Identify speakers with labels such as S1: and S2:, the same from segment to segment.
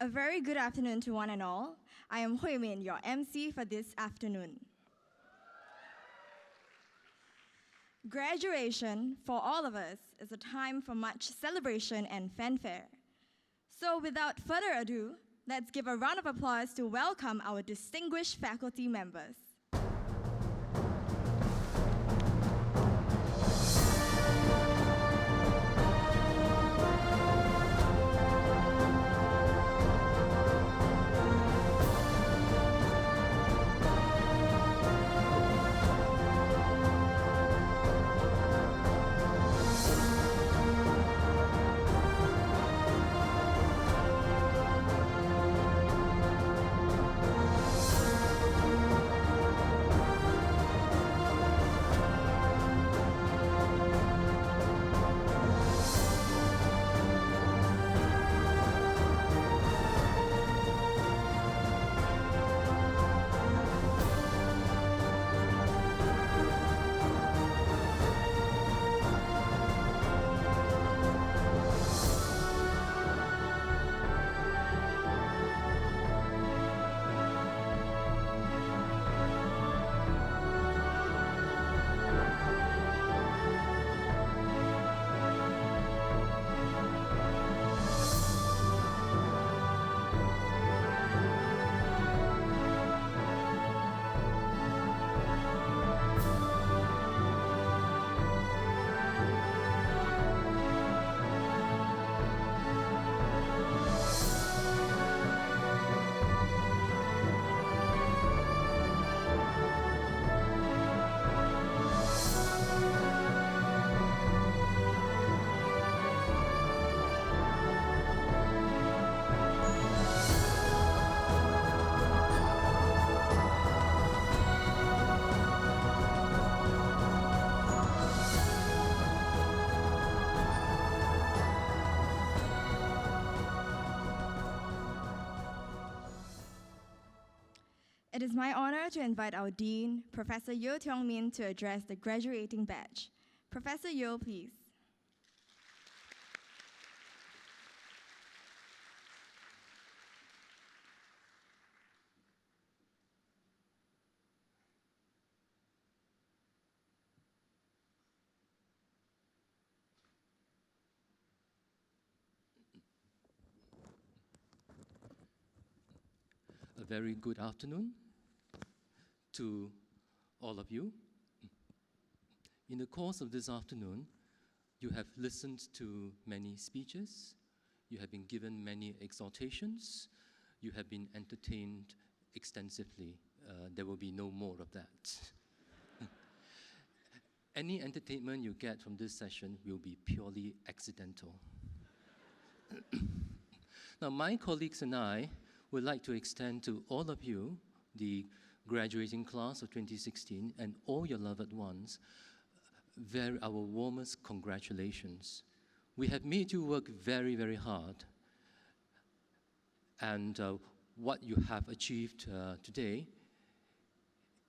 S1: A very good afternoon to one and all. I am Hui Min, your MC for this afternoon. Graduation, for all of us, is a time for much celebration and fanfare. So without further ado, let's give a round of applause to welcome our distinguished faculty members. It is my honor to invite our Dean, Professor Yeo Tiong Min, to address the graduating batch. Professor Yeo, please.
S2: A very good afternoon to all of you. In the course of this afternoon, you have listened to many speeches, you have been given many exhortations, you have been entertained extensively. There will be no more of that. Any entertainment you get from this session will be purely accidental. Now, my colleagues and I would like to extend to all of you, the graduating class of 2016, and all your loved ones, our warmest congratulations. We have made you work very, very hard. And what you have achieved today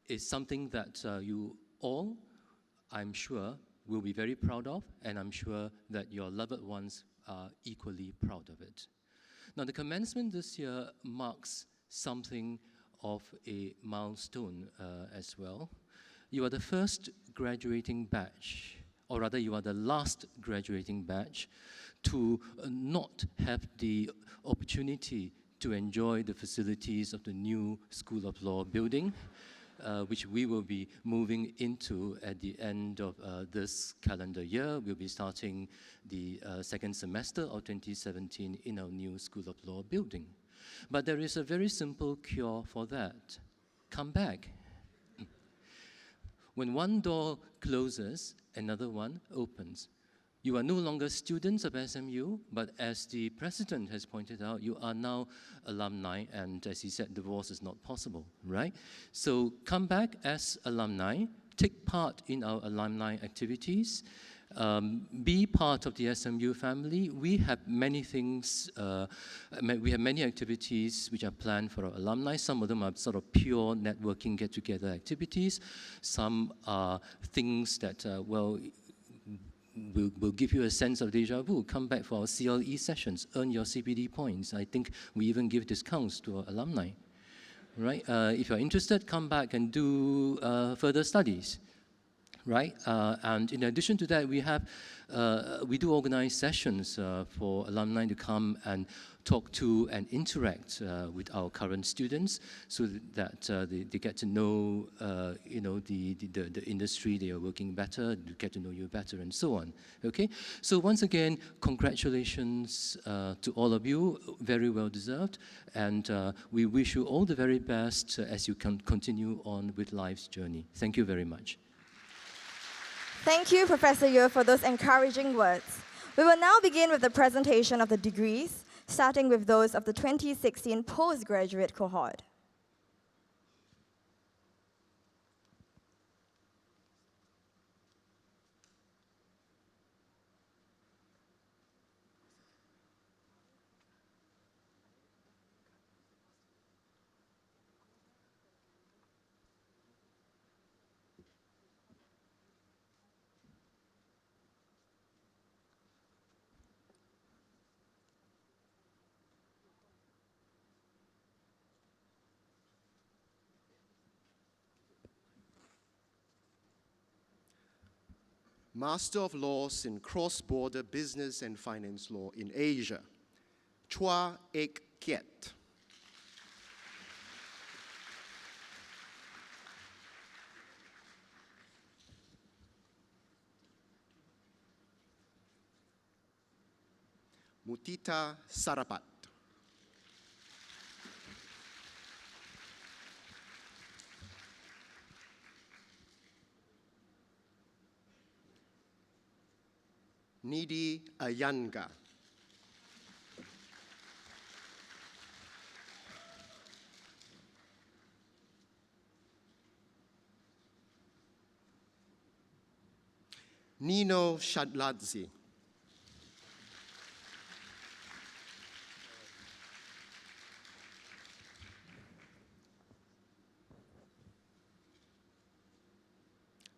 S2: is something that you all, I'm sure, will be very proud of, and I'm sure that your loved ones are equally proud of it. Now, the commencement this year marks something of a milestone as well. You are the first graduating batch, or rather you are the last graduating batch to not have the opportunity to enjoy the facilities of the new School of Law building, which we will be moving into at the end of this calendar year. We'll be starting the second semester of 2017 in our new School of Law building. But there is a very simple cure for that. Come back. When one door closes, another one opens. You are no longer students of SMU, but as the president has pointed out, you are now alumni, and as he said, divorce is not possible, right? So come back as alumni, take part in our alumni activities, be part of the SMU family. We have many things, we have many activities which are planned for our alumni. Some of them are sort of pure networking get-together activities. Some are things that, will give you a sense of deja vu. Come back for our CLE sessions, earn your CPD points. I think we even give discounts to our alumni, right? If you're interested, come back and do further studies, right? And in addition to that, we do organize sessions for alumni to come and talk to and interact with our current students, so that they get to know, the industry they are working better, to get to know you better, and so on. Okay. So once again, congratulations to all of you. Very well deserved, and we wish you all the very best as you can continue on with life's journey. Thank you very much.
S1: Thank you, Professor Yeo, for those encouraging words. We will now begin with the presentation of the degrees, starting with those of the 2016 postgraduate cohort.
S3: Master of Laws in Cross-Border Business and Finance Law in Asia, Chua Ek Kiet. Mutita Sarapat. Nidi Ayanga. Nino Shadladze.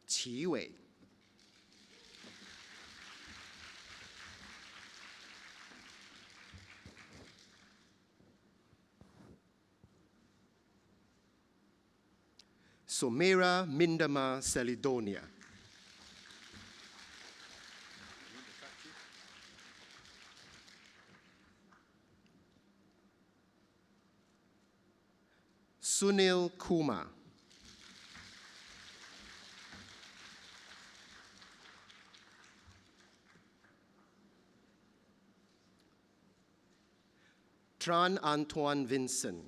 S3: Qi Wei. Somera Mindama Selidonia. Sunil Kumar. Tran Antoine Vincent.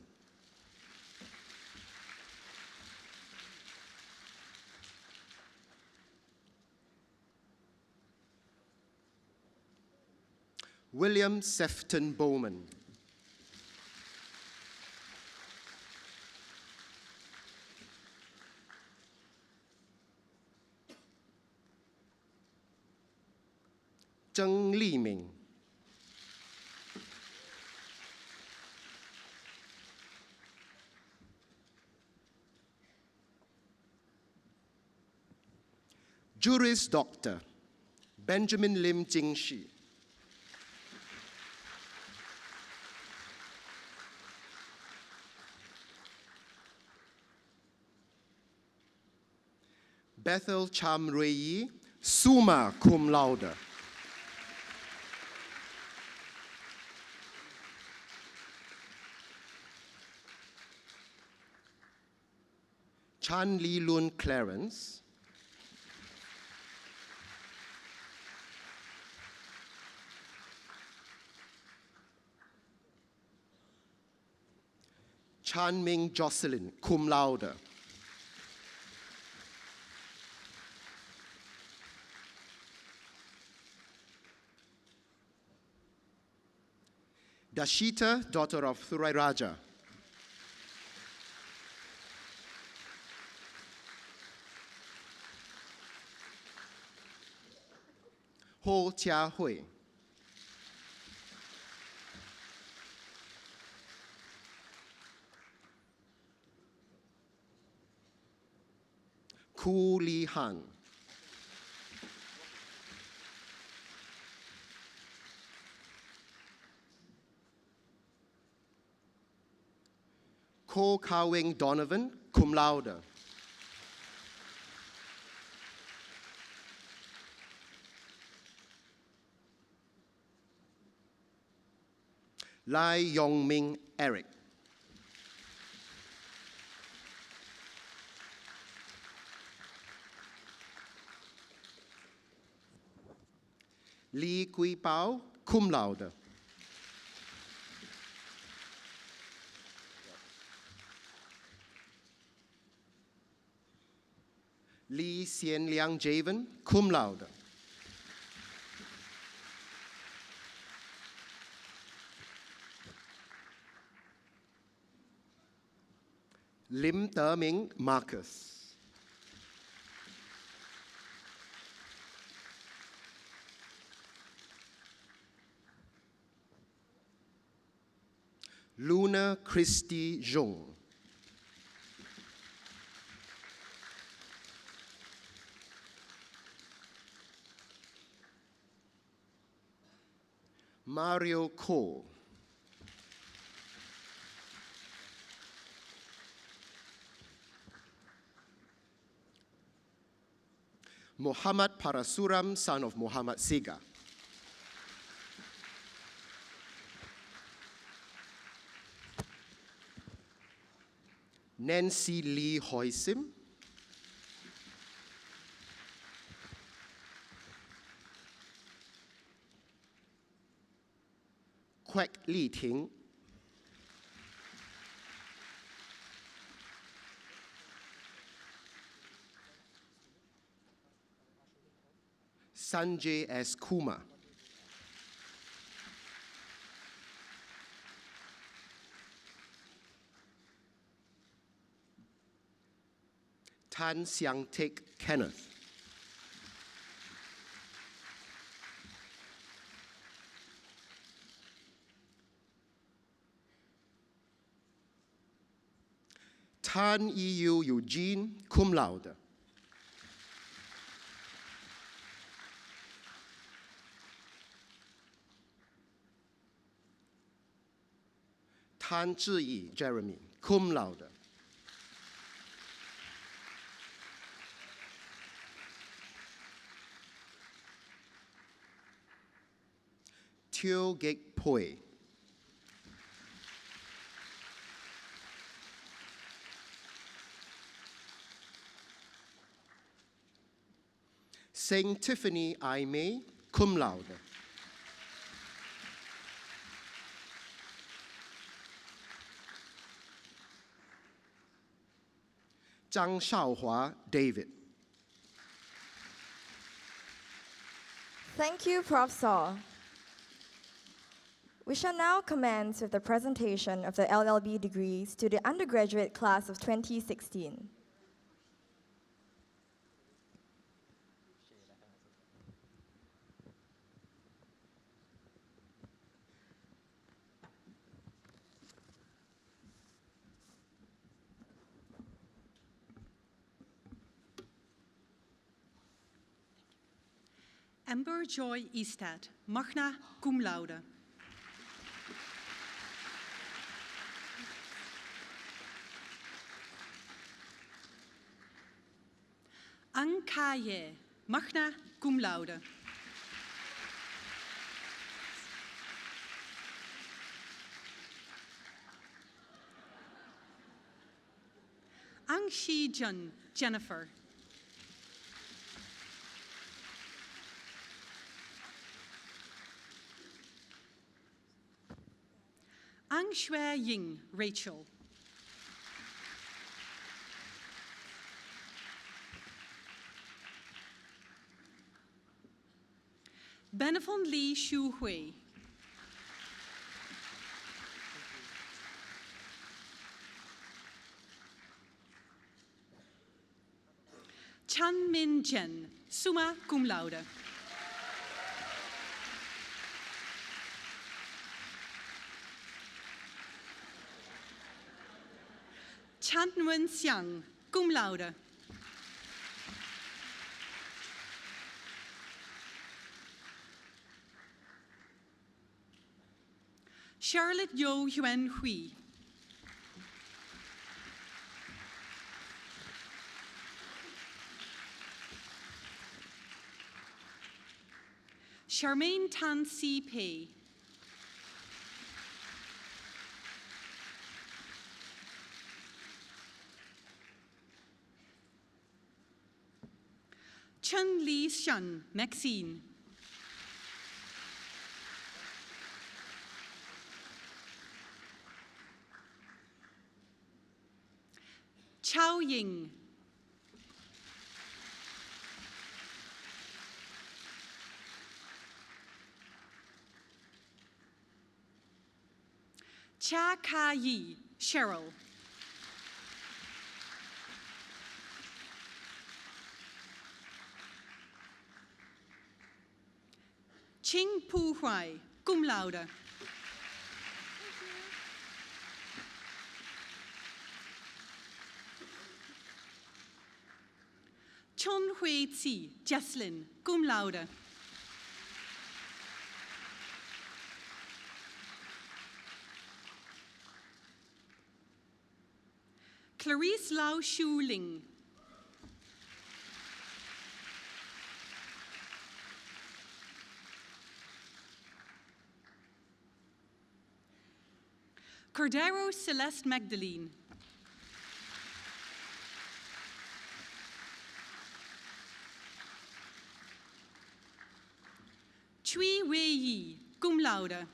S3: William Sefton Bowman. Zheng Liming. Juris Doctor, Benjamin Lim Jingshi. Bethel Cham Rui, summa cum laude. Chan Lee Lun Clarence. Chan Ming Jocelyn, cum laude. Dashita, daughter of Thurairaja. Ho Chia Hui. Ku Li Han. Ko Kawing Donovan, cum laude. Lai Yongming Eric. Lee Kui Pao, cum laude. Lee Sien Liang Javen, cum laude. Lim Te-Ming Marcus. Luna Christy Zhong. Mario Cole. Muhammad Parasuram, son of Muhammad Siga. Nancy Lee Hoisim. Kwek Li Ting. Sanjay S. Kumar. Tan Siang Tek Kenneth. Tan EU Eugene, cum laude. Tan Zhiyi Jeremy, cum laude. Teo Gek Poi. Saint Tiffany I May, cum laude. Zhang Shaohua David.
S1: Thank you, Prof. Saw. We shall now commence with the presentation of the LLB degrees to the undergraduate class of 2016.
S4: Amber Joy Eastad, magna cum laude. Ang Kaye, magna cum laude. Ang Shi Jun, Jennifer. Ang Shui Ying, Rachel. Benefon Li Shu Hui. Chan Min Jen, summa cum laude. Chan Nguyen Xiang, cum laude. Charlotte Yo Yuan Hui. Charmaine Tan Si Pei. Chen Li Shan, Maxine. Chao Ying. Cha Ka Yi, Cheryl. Ching Pu Huai, cum laude. Chon Hui Tsi, Jesslyn, cum laude. Clarice Lau Shu Ling. Cordero Celeste Magdalene. Chui Wei Yi, cum laude.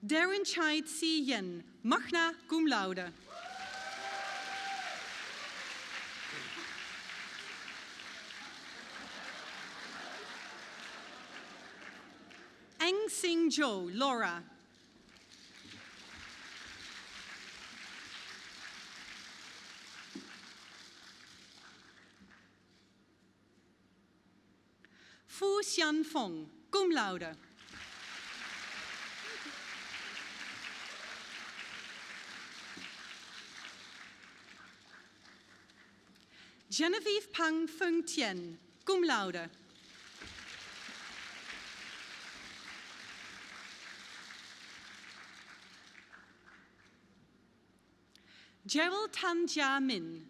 S4: Darren Chai Tsi Yen, magna cum laude. Eng Sing Jo, Laura. Fu Xian Fong, cum laude. Genevieve Pang Feng Tien, cum laude. Gerald Tan Jia Min.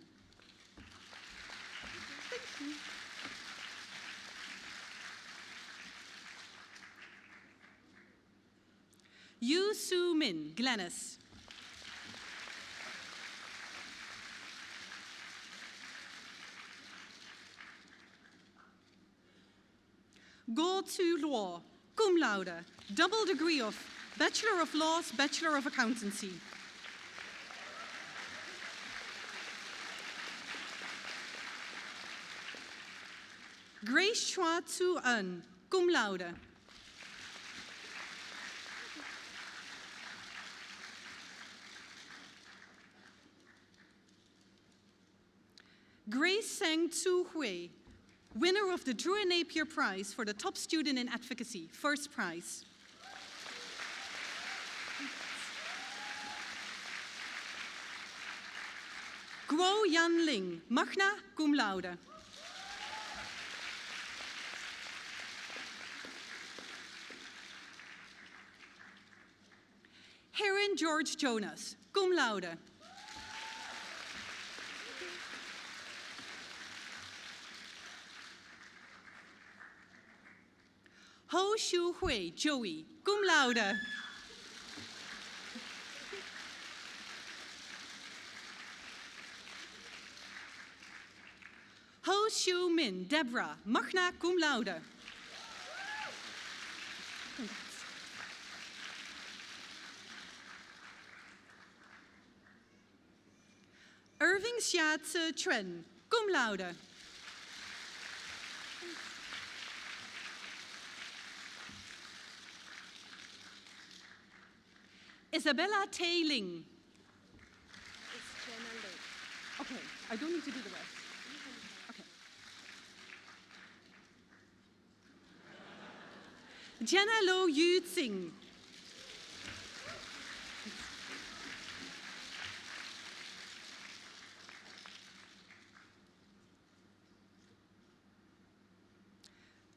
S4: Yu Su Min, Glennis. Go Tu Luo, cum laude, double degree of Bachelor of Laws, Bachelor of Accountancy. Grace Chua Tzu Eun, cum laude. Grace Sang Tzu Hui, winner of the Drew and Napier Prize for the top student in advocacy, first prize. Guo Yan Ling, magna cum laude. Heron George Jonas, cum laude. Ho Shu Hui, Joey, cum laude. Ho Shu Min, Deborah, magna cum laude. Irving Xia Tse Tren, cum laude. Isabella Tay Ling.
S5: It's Jenna Lake.
S4: Okay, I don't need to do the rest. Okay. Jenna Lo Yu Tsing.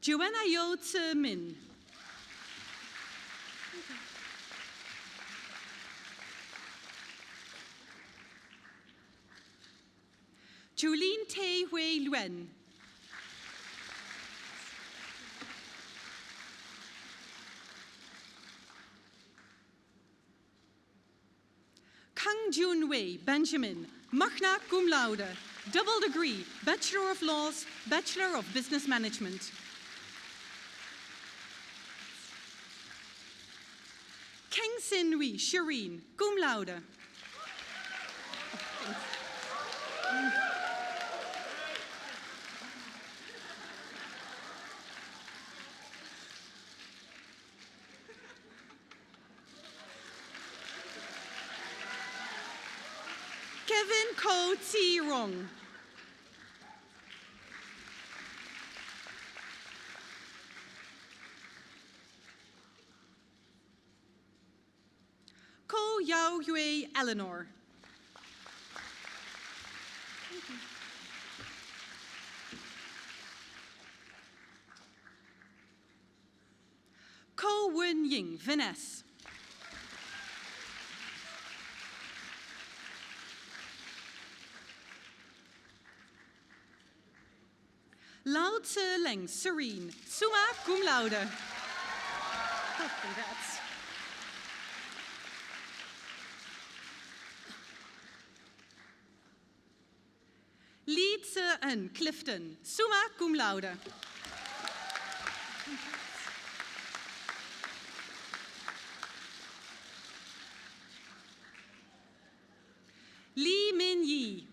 S4: Joanna Yo Tse Min. Julene Tay Hui Luen. Kang Jun Wei Benjamin, magna cum laude, double degree, Bachelor of Laws, Bachelor of Business Management. Keng Sin Hui Shireen, cum laude. Kevin Ko Ti Rong. Ko Yao Yue Eleanor. Ko Wen Ying Vanessa. Lao Tse Leng Serene, summa cum laude. Oh, congrats. Lee Tse En Clifton, summa cum laude. Lee Min Yi.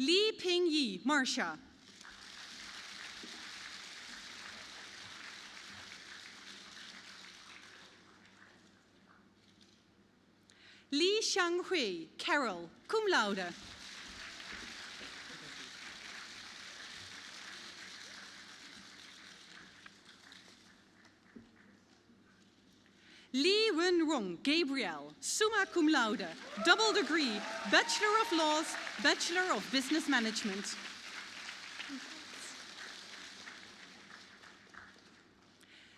S4: Lee Ping Yi, Marcia. Lee Xianghui, Carol, cum laude. Lee Wen-rong Gabriel, summa cum laude, double degree, Bachelor of Laws, Bachelor of Business Management.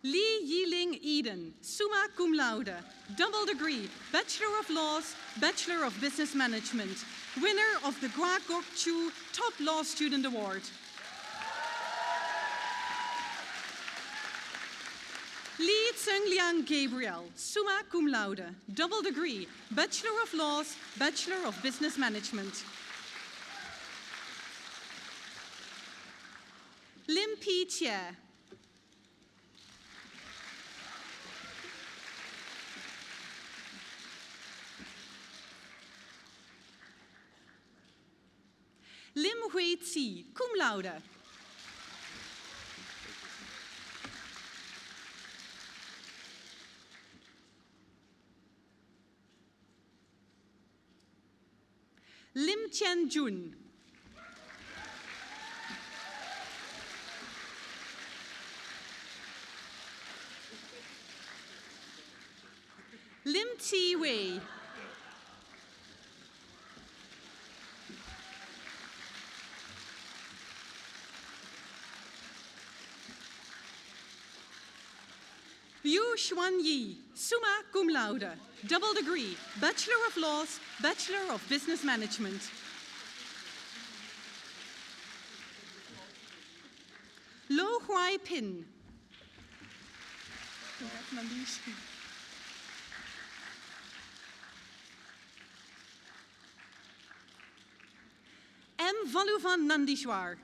S4: Lee Yiling Eden, summa cum laude, double degree, Bachelor of Laws, Bachelor of Business Management, winner of the Gua Gok Chu Top Law Student Award. Lee Tseng-Liang Gabriel, summa cum laude, double degree, Bachelor of Laws, Bachelor of Business Management. Lim Pi Chia. Lim Hui Tsi, cum laude. Lim Tian Jun. Lim Ti Wei. Yu Xuan Yi, summa cum laude, double degree, Bachelor of Laws, Bachelor of Business Management. Lo Huai Pin. M. Valuvan Nandishwar.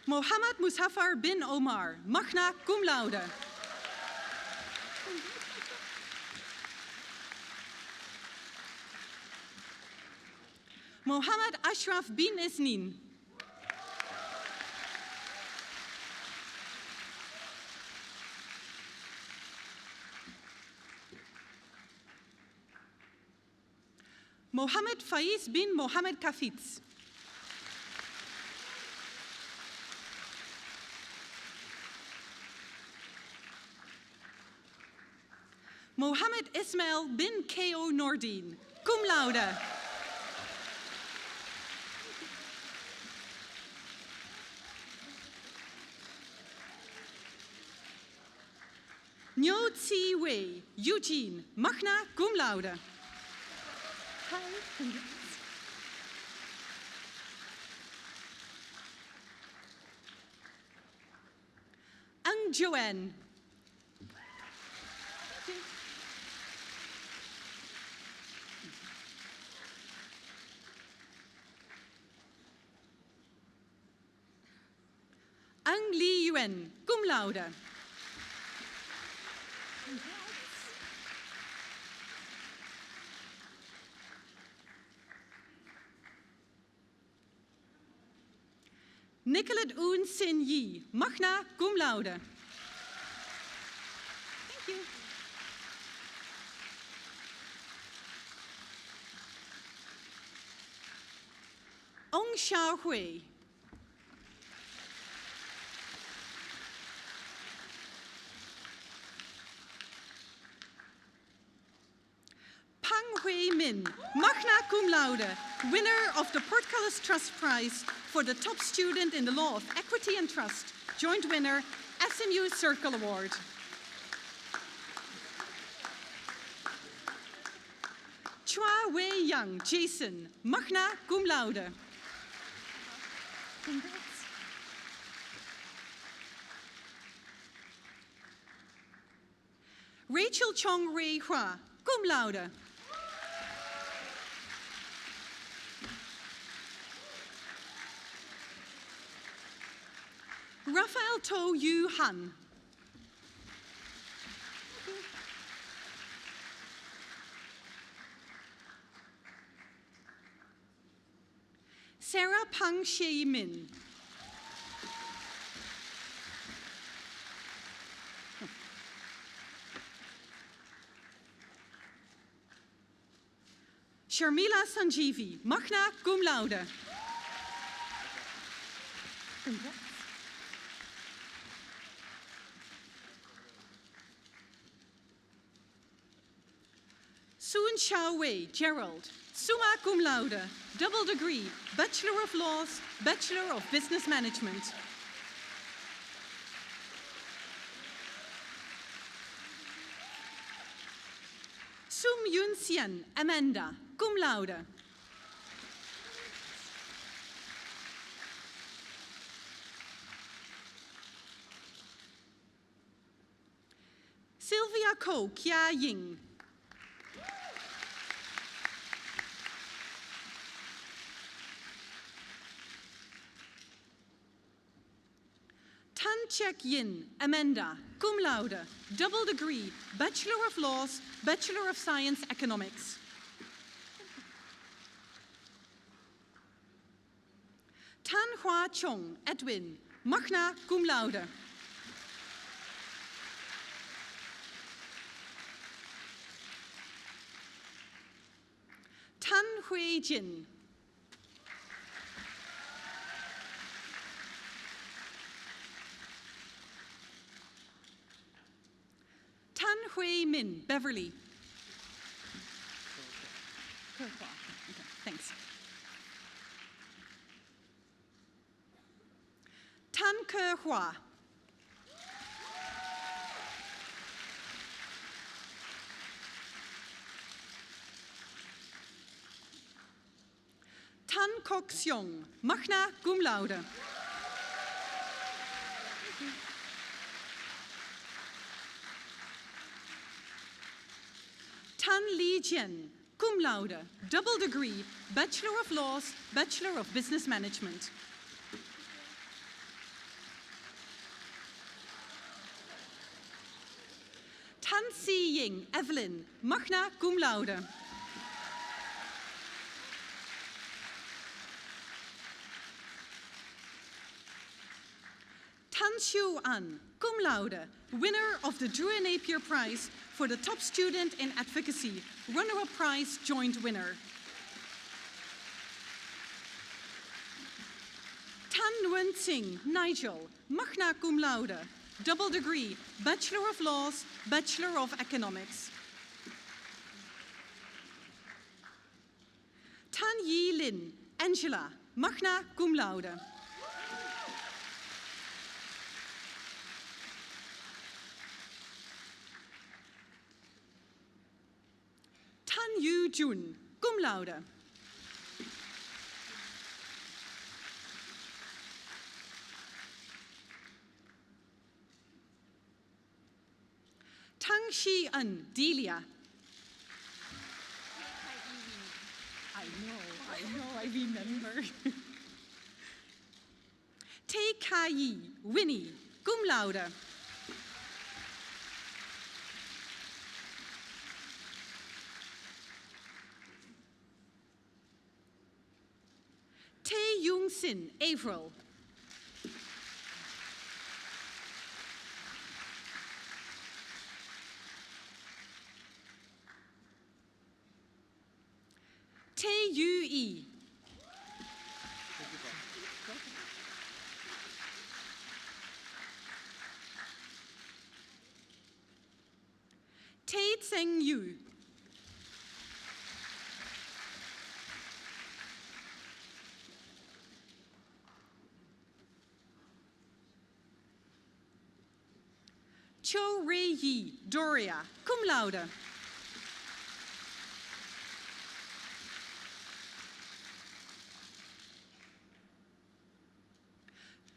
S4: Mohammed Muzaffar bin Omar, magna cum laude. Mohammed Ashraf bin Isnin. Mohammed Faiz bin Mohammed Kafitz. Mohammed Ismail bin K.O. Nordin, cum laude. Nyo Tsi Wei, Eugene, magna cum laude. Ang Joanne. Ang Li Yuen, cum laude. Nicolette Oon Sin Yi, magna cum laude. Thank you. Ong Xiao Hui. Pang Hui Min, magna cum laude, winner of the Portcullis Trust Prize for the top student in the law of equity and trust, joint winner, SMU Circle Award. Chua Wei Yang, Jason, magna cum laude. Rachel Chong Rei Hua, cum laude. Raphael To Yu Han. Sarah Pang Shei Min. Sharmila Sanjeevi, magna cum laude. Soon Xiao Wei, Gerald, summa cum laude, double degree, Bachelor of Laws, Bachelor of Business Management. Sum Yun Sien, Amanda, cum laude. Sylvia Ko, Kia Ying. Tan Chek Yin, Amanda, cum laude, double degree, Bachelor of Laws, Bachelor of Science Economics. Tan Hua Chong, Edwin, magna cum laude. Tan Hui Jin. Tan Hui Min, Beverly. Okay, thanks. Tan Ke Hua. Tan Kok Seong, magna cum laude. Tan Li Jian, cum laude, double degree, Bachelor of Laws, Bachelor of Business Management. Tan Si Ying, Evelyn, magna cum laude. Tan Xiu An, cum laude, winner of the Drew and Napier Prize for the top student in advocacy, runner-up prize, joint winner. Tan Nguyen Singh, Nigel, magna cum laude, double degree, Bachelor of Laws, Bachelor of Economics. Lin Angela, magna cum laude. Tan Yu Jun, cum laude. Tang Shi En, Delia. I remember. Te Kai, Winnie, cum laude. Tae Young Sin, Avril. Tae Yu E. Tae Tseng Yu. Cho Rei Yi, Doria, cum laude.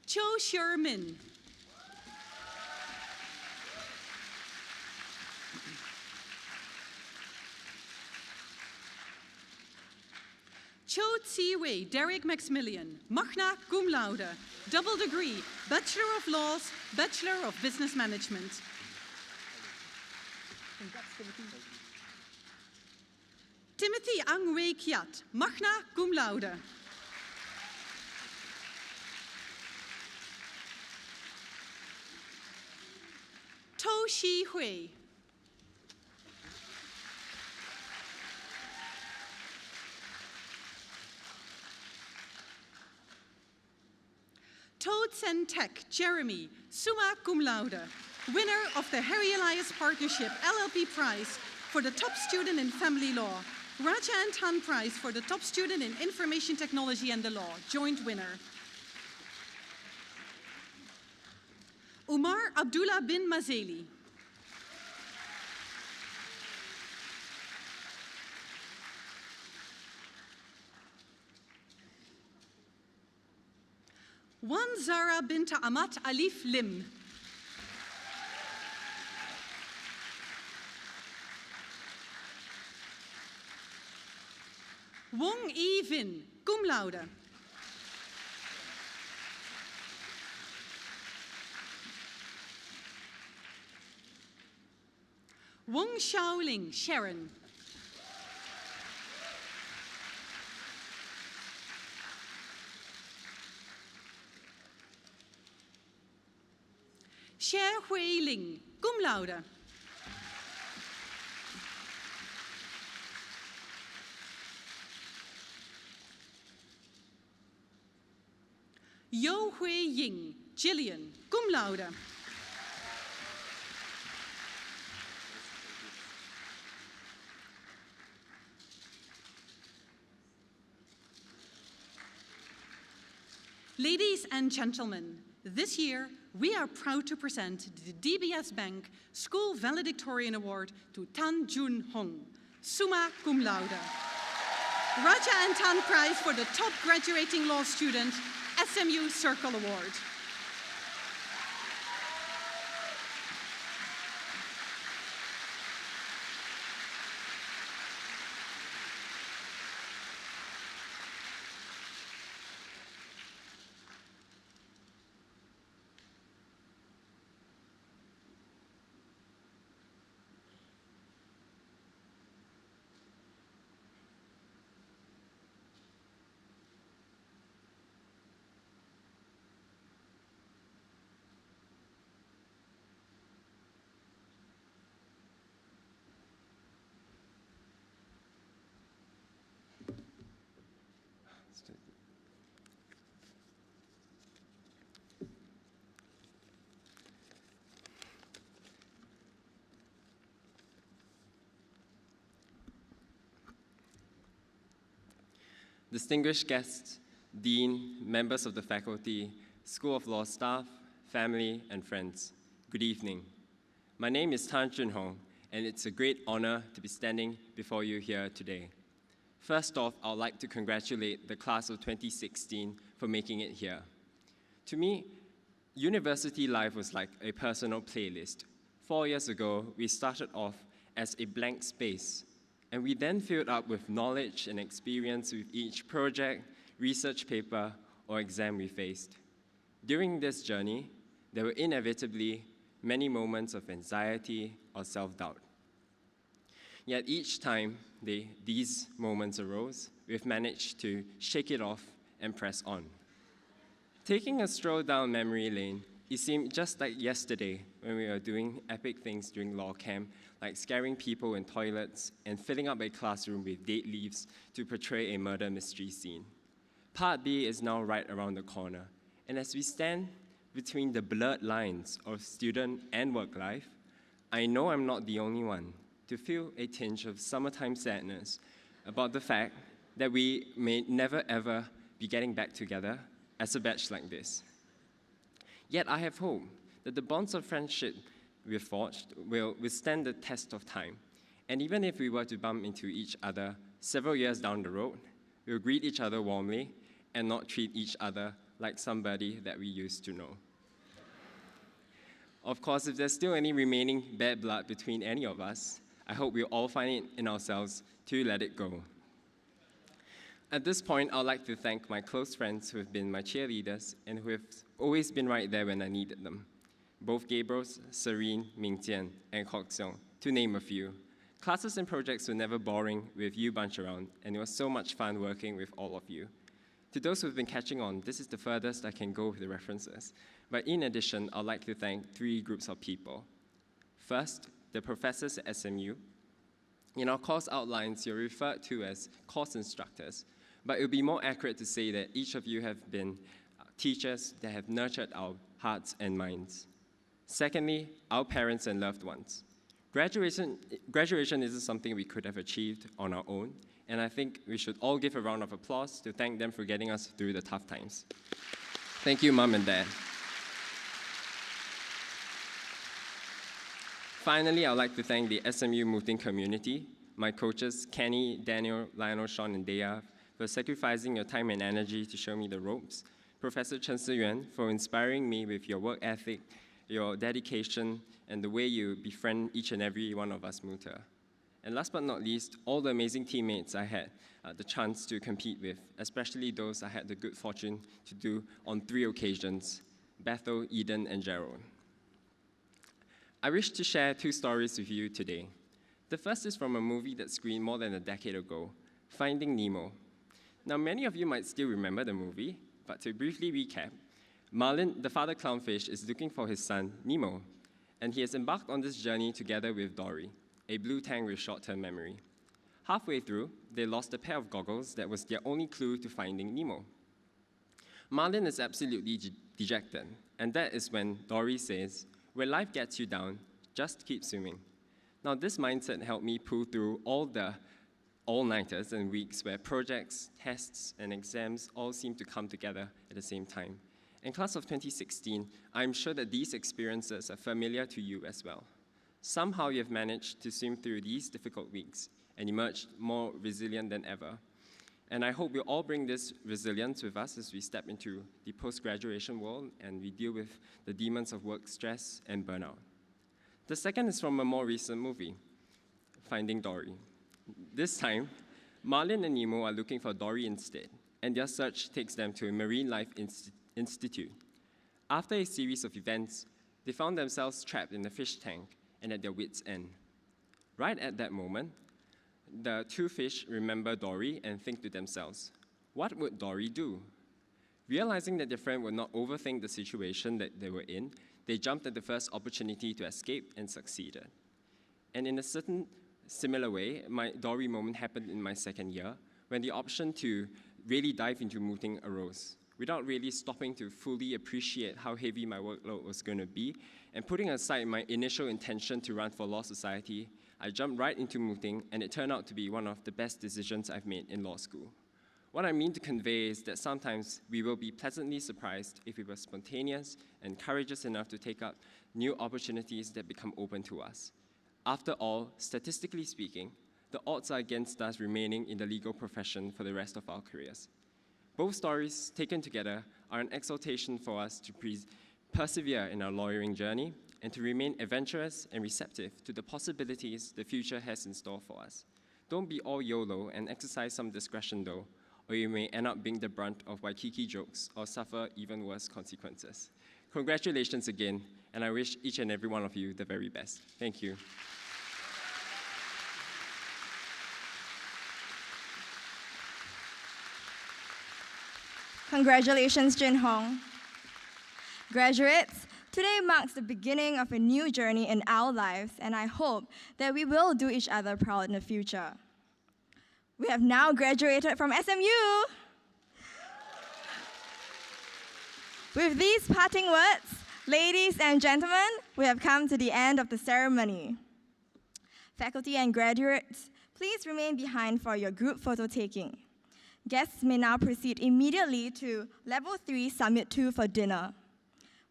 S4: Cho Shermin. Cho Tsi-Wei, Derek Maximilian, magna cum laude, double degree, Bachelor of Laws, Bachelor of Business Management. Timothy Ang Wei Kiat, magna cum laude. To Shi Hui. To Suntec, Jeremy, summa cum laude, winner of the Harry Elias Partnership LLP Prize for the top student in family law, Raja and Tan Prize for the top student in information technology and the law, joint winner. Umar Abdullah bin Mazeli. Wan Zara bint Amat Alif Lim. Wong Yi Vin, cum laude. Wong Xiaoling, Sharon. Xie Hui Ling, cum laude. Yo Hui Ying, Gillian, cum laude. Ladies and gentlemen, this year we are proud to present the DBS Bank School Valedictorian Award to Tan Jun Hong, summa cum laude. Raja and Tan Prize for the top graduating law student, SMU Circle Award.
S6: distinguished guests, dean, members of the faculty, School of Law staff, family, and friends, good evening. My name is Tan Junhong, and it's a great honor to be standing before you here today. First off, I'd like to congratulate the class of 2016 for making it here. To me, university life was like a personal playlist. 4 years ago, we started off as a blank space, and we then filled up with knowledge and experience with each project, research paper, or exam we faced. During this journey, there were inevitably many moments of anxiety or self-doubt. Yet each time these moments arose, we've managed to shake it off and press on. Taking a stroll down memory lane, it seemed just like yesterday when we were doing epic things during law camp, like scaring people in toilets and filling up a classroom with date leaves to portray a murder mystery scene. Part B is now right around the corner, and as we stand between the blurred lines of student and work life, I know I'm not the only one to feel a tinge of summertime sadness about the fact that we may never ever be getting back together as a batch like this. Yet I have hope that the bonds of friendship we've forged will withstand the test of time. And even if we were to bump into each other several years down the road, we'll greet each other warmly and not treat each other like somebody that we used to know. Of course, if there's still any remaining bad blood between any of us, I hope we'll all find it in ourselves to let it go. At this point, I'd like to thank my close friends who have been my cheerleaders and who have always been right there when I needed them. Both Gabriels, Serene, Mingjian, and Kok Seong, to name a few. Classes and projects were never boring with you bunch around, and it was so much fun working with all of you. To those who've been catching on, this is the furthest I can go with the references. But in addition, I'd like to thank 3 groups of people. First, the professors at SMU. In our course outlines, you're referred to as course instructors, but it would be more accurate to say that each of you have been teachers that have nurtured our hearts and minds. Secondly, our parents and loved ones. Graduation isn't something we could have achieved on our own, and I think we should all give a round of applause to thank them for getting us through the tough times. Thank you, Mom and Dad. Finally, I'd like to thank the SMU Mooting community, my coaches, Kenny, Daniel, Lionel, Sean, and Dea, for sacrificing your time and energy to show me the ropes, Professor Chen Si-yuan, for inspiring me with your work ethic, your dedication, and the way you befriend each and every one of us mooter. And last but not least, all the amazing teammates I had the chance to compete with, especially those I had the good fortune to do on 3 occasions, Bethel, Eden, and Gerald. I wish to share 2 stories with you today. The first is from a movie that screened more than a decade ago, Finding Nemo. Now, many of you might still remember the movie, but to briefly recap, Marlin, the father clownfish, is looking for his son, Nemo, and he has embarked on this journey together with Dory, a blue tang with short-term memory. Halfway through, they lost a pair of goggles that was their only clue to finding Nemo. Marlin is absolutely dejected, and that is when Dory says, "When life gets you down, just keep swimming." Now, this mindset helped me pull through all the all-nighters and weeks where projects, tests, and exams all seem to come together at the same time. In class of 2016, I'm sure that these experiences are familiar to you as well. Somehow you've managed to swim through these difficult weeks and emerged more resilient than ever. And I hope we'll all bring this resilience with us as we step into the post-graduation world and we deal with the demons of work stress and burnout. The second is from a more recent movie, Finding Dory. This time, Marlin and Nemo are looking for Dory instead, and their search takes them to a marine life institute. After a series of events, they found themselves trapped in a fish tank and at their wits' end. Right at that moment, the 2 fish remember Dory and think to themselves, what would Dory do? Realizing that their friend would not overthink the situation that they were in, they jumped at the first opportunity to escape and succeeded. And in a certain similar way, my Dory moment happened in my second year when the option to really dive into mooting arose. Without really stopping to fully appreciate how heavy my workload was going to be, and putting aside my initial intention to run for Law Society, I jumped right into mooting, and it turned out to be one of the best decisions I've made in law school. What I mean to convey is that sometimes we will be pleasantly surprised if we were spontaneous and courageous enough to take up new opportunities that become open to us. After all, statistically speaking, the odds are against us remaining in the legal profession for the rest of our careers. Both stories, taken together, are an exhortation for us to persevere in our lawyering journey and to remain adventurous and receptive to the possibilities the future has in store for us. Don't be all YOLO and exercise some discretion though, or you may end up being the brunt of Waikiki jokes or suffer even worse consequences. Congratulations again, and I wish each and every one of you the very best. Thank you.
S1: Congratulations, Jin Hong. Graduates, today marks the beginning of a new journey in our lives, and I hope that we will do each other proud in the future. We have now graduated from SMU. With these parting words, ladies and gentlemen, we have come to the end of the ceremony. Faculty and graduates, please remain behind for your group photo taking. Guests may now proceed immediately to Level 3, Summit 2 for dinner.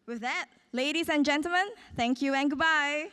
S1: With that, ladies and gentlemen, thank you and goodbye.